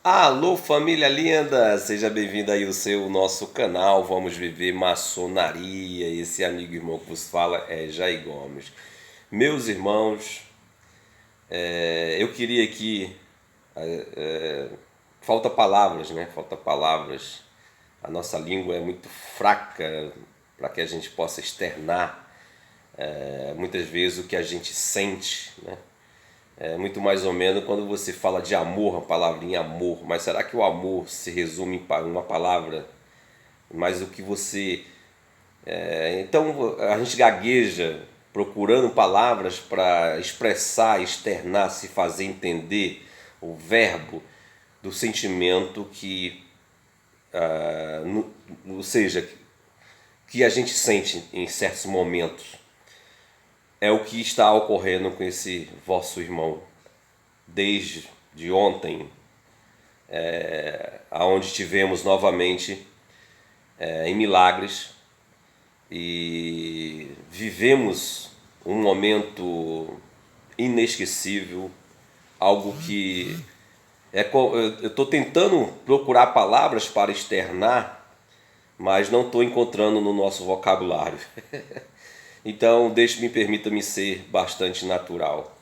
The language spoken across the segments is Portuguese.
Alô, família linda! Seja bem-vindo aí ao nosso canal. Vamos viver maçonaria. Esse amigo e irmão que vos fala é Jair Gomes. Meus irmãos, eu queria aqui. Falta palavras, né? Falta palavras. A nossa língua é muito fraca para que a gente possa externar muitas vezes o que a gente sente, né? É muito mais ou menos quando você fala de amor, a palavrinha amor. Mas será que o amor se resume em uma palavra? Mas o que você. Então a gente gagueja procurando palavras para expressar, externar, se fazer entender o verbo do sentimento que. Ou seja, que a gente sente em certos momentos. É o que está ocorrendo com esse vosso irmão desde de ontem, aonde tivemos novamente em Milagres e vivemos um momento inesquecível, algo que eu estou tentando procurar palavras para externar, mas não estou encontrando no nosso vocabulário. Então, permita-me ser bastante natural.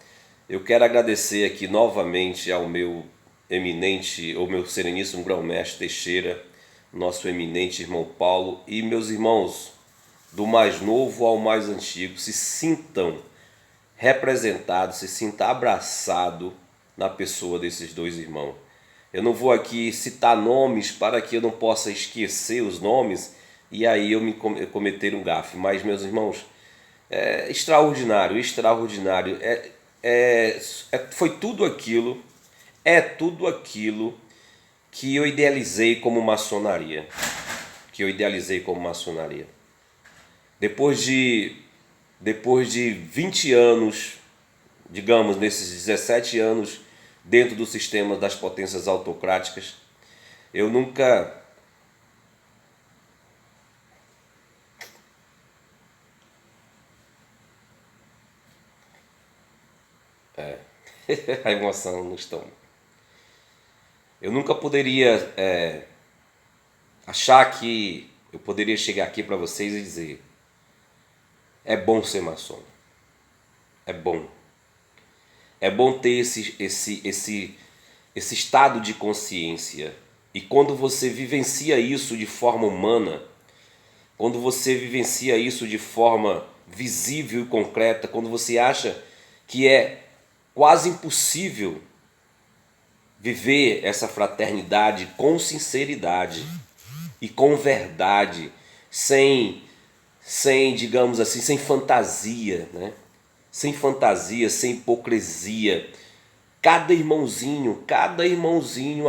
Eu quero agradecer aqui novamente ao meu eminente, ou meu sereníssimo grão-mestre Teixeira, nosso eminente irmão Paulo e meus irmãos, do mais novo ao mais antigo, se sintam representados, se sintam abraçados na pessoa desses dois irmãos. Eu não vou aqui citar nomes para que eu não possa esquecer os nomes e aí eu me cometer um gafe, mas meus irmãos, extraordinário, extraordinário. Foi tudo aquilo, é tudo aquilo que eu idealizei como maçonaria. Que eu idealizei como maçonaria. Depois de 20 anos, digamos, nesses 17 anos dentro do sistema das potências autocráticas, eu nunca. A emoção no estômago. Eu nunca poderia achar que eu poderia chegar aqui para vocês e dizer: é bom ser maçom, é bom. É bom ter esse estado de consciência. E quando você vivencia isso de forma humana, quando você vivencia isso de forma visível e concreta, quando você acha que é quase impossível viver essa fraternidade com sinceridade e com verdade, sem, digamos assim, sem fantasia, né? Sem fantasia, sem hipocrisia. Cada irmãozinho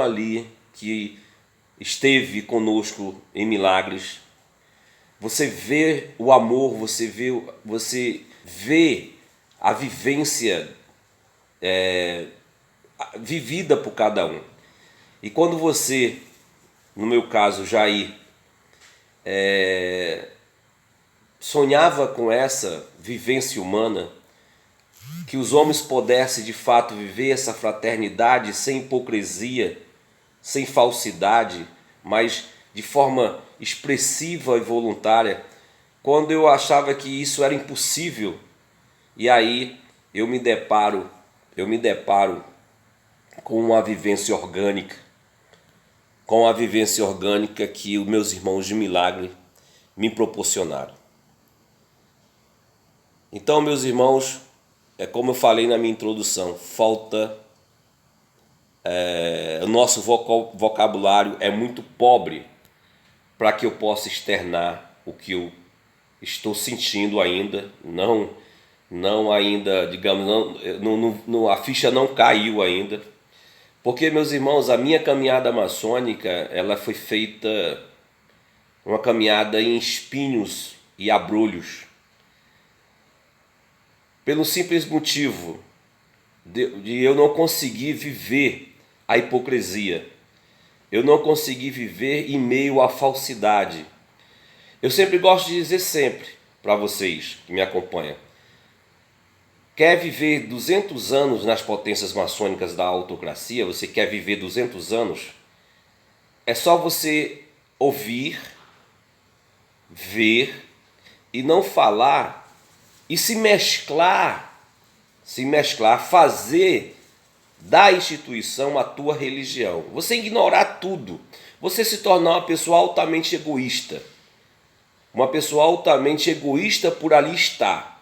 ali que esteve conosco em Milagres, você vê o amor, você vê a vivência vivida por cada um. E quando você, no meu caso, Jair, sonhava com essa vivência humana, que os homens pudessem de fato viver essa fraternidade sem hipocrisia, sem falsidade, mas de forma expressiva e voluntária, quando eu achava que isso era impossível, e aí eu me deparo com uma vivência orgânica, com a vivência orgânica que os meus irmãos de milagre me proporcionaram. Então, meus irmãos, é como eu falei na minha introdução, o nosso vocabulário é muito pobre para que eu possa externar o que eu estou sentindo ainda, não ainda, digamos, a ficha não caiu ainda, porque, meus irmãos, a minha caminhada maçônica, ela foi feita uma caminhada em espinhos e abrolhos, pelo simples motivo de eu não conseguir viver a hipocrisia. Eu não consegui viver em meio à falsidade. Eu sempre gosto de dizer sempre para vocês que me acompanham, Quer viver 200 anos nas potências maçônicas da autocracia? Você quer viver 200 anos? É só você ouvir, ver e não falar e se mesclar, fazer da instituição a tua religião. Você ignorar tudo, você se tornar uma pessoa altamente egoísta. Uma pessoa altamente egoísta por ali estar.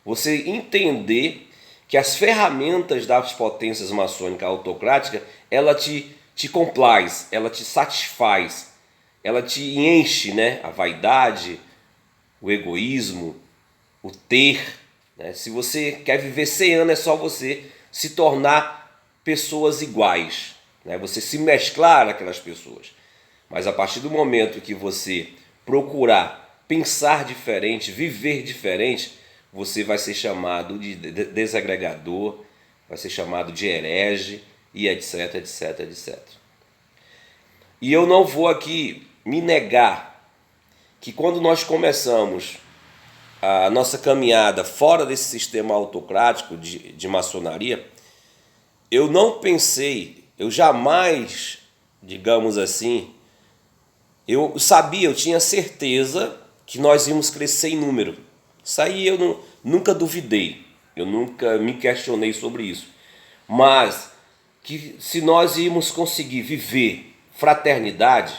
Você entender que as ferramentas das potências maçônicas autocráticas, ela te complaz, ela te satisfaz, ela te enche, né? A vaidade, o egoísmo, o ter. Né? Se você quer viver 100 anos, é só você se tornar pessoas iguais. Né? Você se mesclar naquelas pessoas. Mas a partir do momento que você procurar pensar diferente, viver diferente, você vai ser chamado de desagregador, vai ser chamado de herege e etc, etc, etc. E eu não vou aqui me negar que quando nós começamos a nossa caminhada fora desse sistema autocrático de maçonaria, eu não pensei, eu jamais, digamos assim, eu sabia, eu tinha certeza que nós íamos crescer em número. Isso aí eu nunca duvidei, eu nunca me questionei sobre isso. Mas que se nós íamos conseguir viver fraternidade,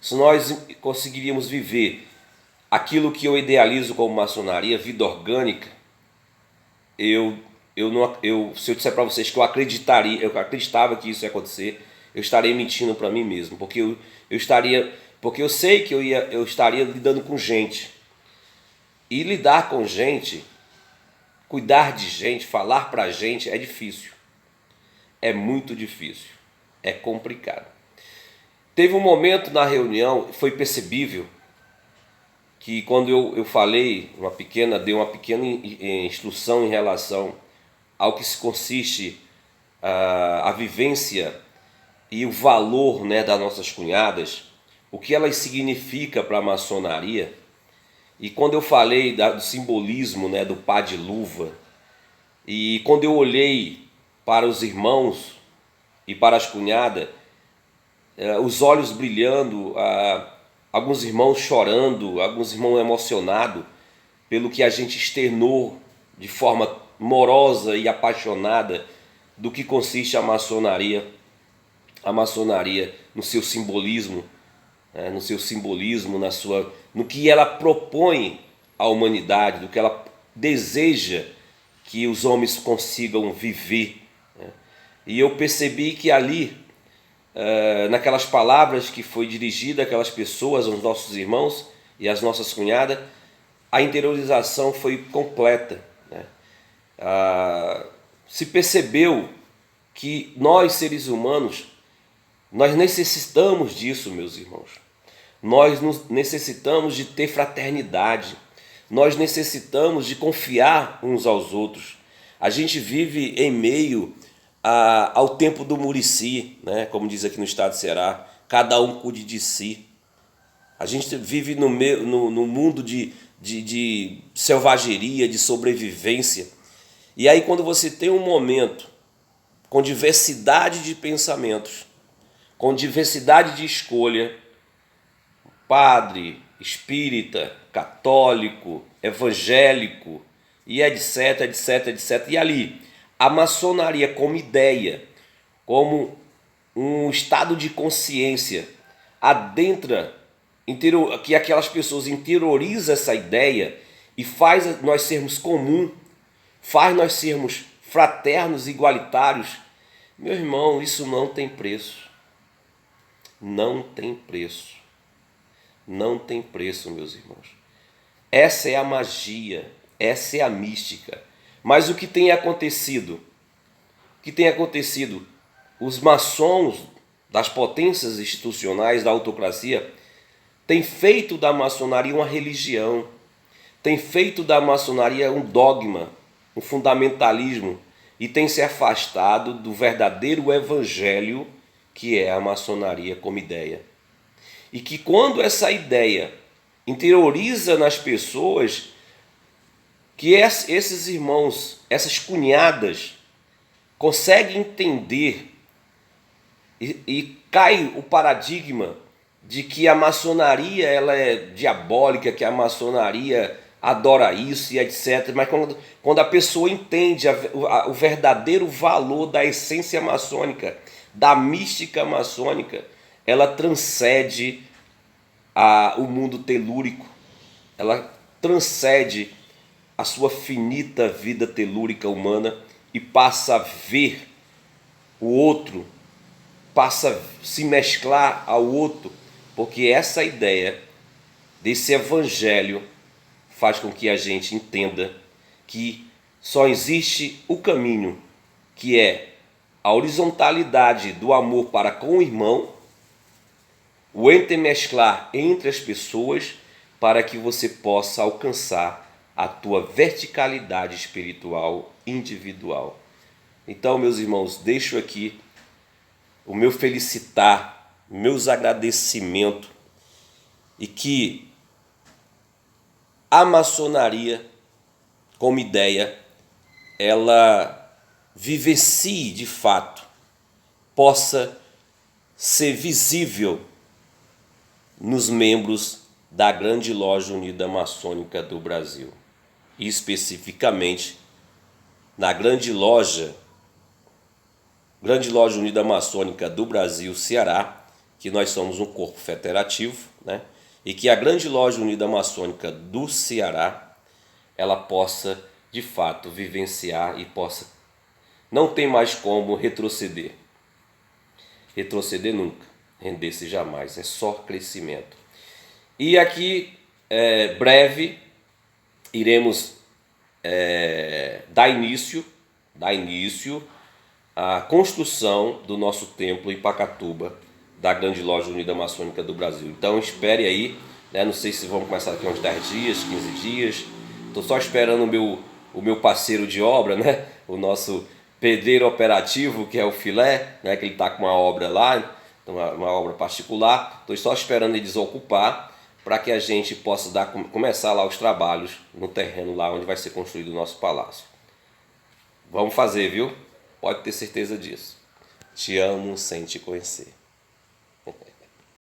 se nós conseguiríamos viver aquilo que eu idealizo como maçonaria, vida orgânica, se eu disser para vocês que eu acreditava que isso ia acontecer, eu estaria mentindo para mim mesmo, porque eu sei que eu estaria lidando com gente. E lidar com gente, cuidar de gente, falar para gente é difícil. É muito difícil. É complicado. Teve um momento na reunião, foi percebível, que quando eu falei, dei uma pequena instrução em relação ao que se consiste a vivência e o valor, né, das nossas cunhadas, o que elas significam para a maçonaria. E quando eu falei do simbolismo, né, do pá de luva, e quando eu olhei para os irmãos e para as cunhadas, os olhos brilhando, alguns irmãos chorando, alguns irmãos emocionados pelo que a gente externou de forma morosa e apaixonada do que consiste a maçonaria no seu simbolismo, no que ela propõe à humanidade, do que ela deseja que os homens consigam viver. Né? E eu percebi que ali, naquelas palavras que foi dirigida àquelas pessoas, aos nossos irmãos e às nossas cunhadas, a interiorização foi completa. Né? Se percebeu que nós, seres humanos, nós necessitamos disso, meus irmãos. Nós necessitamos de ter fraternidade. Nós necessitamos de confiar uns aos outros. A gente vive em meio ao tempo do Murici, né? Como diz aqui no estado de Ceará, cada um cuide de si. A gente vive no mundo de selvageria, de sobrevivência. E aí quando você tem um momento com diversidade de pensamentos, com diversidade de escolha, padre, espírita, católico, evangélico e etc, etc, etc. E ali, a maçonaria como ideia, como um estado de consciência, adentra, que aquelas pessoas interiorizam essa ideia e faz nós sermos comum, faz nós sermos fraternos, igualitários. Meu irmão, isso não tem preço. Não tem preço. Não tem preço, meus irmãos. Essa é a magia, essa é a mística. Mas o que tem acontecido? O que tem acontecido? Os maçons das potências institucionais da autocracia têm feito da maçonaria uma religião, têm feito da maçonaria um dogma, um fundamentalismo, e têm se afastado do verdadeiro evangelho que é a maçonaria como ideia. E que quando essa ideia interioriza nas pessoas, que esses irmãos, essas cunhadas, conseguem entender e cai o paradigma de que a maçonaria ela é diabólica, que a maçonaria adora isso e etc. Mas quando a pessoa entende o verdadeiro valor da essência maçônica, da mística maçônica, ela transcende o mundo telúrico, ela transcende a sua finita vida telúrica humana e passa a ver o outro, passa a se mesclar ao outro, porque essa ideia desse evangelho faz com que a gente entenda que só existe o caminho, que é a horizontalidade do amor para com o irmão, o entremesclar entre as pessoas, para que você possa alcançar a tua verticalidade espiritual individual. Então, meus irmãos, deixo aqui o meu felicitar, meus agradecimentos, e que a maçonaria, como ideia, ela vivencie de fato, possa ser visível nos membros da Grande Loja Unida Maçônica do Brasil, e especificamente na Grande Loja Unida Maçônica do Brasil, Ceará, que nós somos um corpo federativo, né? E que a Grande Loja Unida Maçônica do Ceará, ela possa, de fato, vivenciar e possa... Não tem mais como retroceder. Retroceder nunca, render-se jamais, é só crescimento. E aqui, breve, iremos dar início à construção do nosso templo em Pacatuba, da Grande Loja Unida Maçônica do Brasil. Então espere aí, né? Não sei se vamos começar aqui uns 10 dias, 15 dias. Estou só esperando o meu parceiro de obra, né? O nosso pedreiro operativo, que é o Filé, né? Que ele está com uma obra lá, uma obra particular. Estou só esperando ele desocupar para que a gente possa começar lá os trabalhos no terreno lá onde vai ser construído o nosso palácio. Vamos fazer, viu? Pode ter certeza disso. Te amo sem te conhecer.